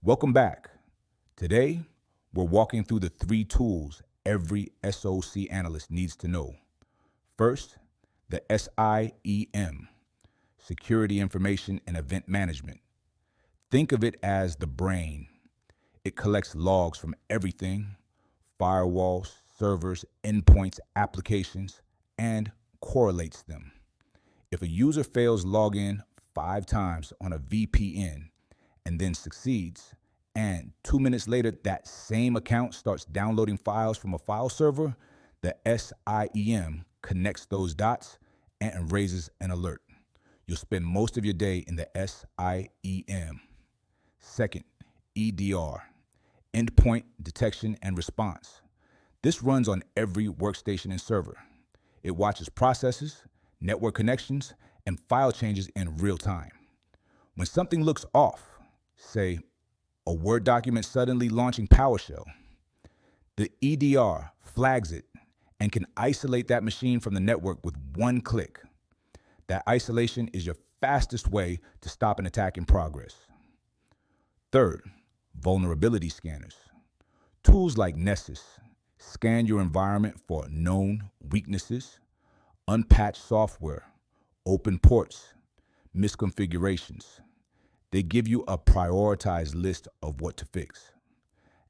Welcome back. Today, we're walking through the 3 tools every SOC analyst needs to know. First, the SIEM, Security Information and Event Management. Think of it as the brain. It collects logs from everything: firewalls, servers, endpoints, applications, and correlates them. If a user fails login 5 times on a VPN and then succeeds, and 2 minutes later that same account starts downloading files from a file server, the SIEM connects those dots and raises an alert. You'll spend most of your day in the SIEM. Second, EDR, Endpoint Detection and Response. This runs on every workstation and server. It watches processes, network connections, and file changes in real time. When something looks off, say a Word document suddenly launching PowerShell, the EDR flags it and can isolate that machine from the network with one click. That isolation is your fastest way to stop an attack in progress. Third, vulnerability scanners. Tools like Nessus scan your environment for known weaknesses, unpatched software, open ports, misconfigurations. They give you a prioritized list of what to fix.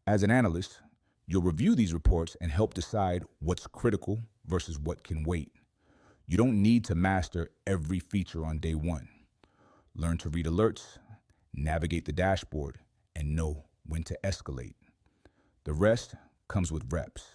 As an analyst, you'll review these reports and help decide what's critical versus what can wait. You don't need to master every feature on day one. Learn to read alerts, navigate the dashboard, and know when to escalate. The rest comes with reps.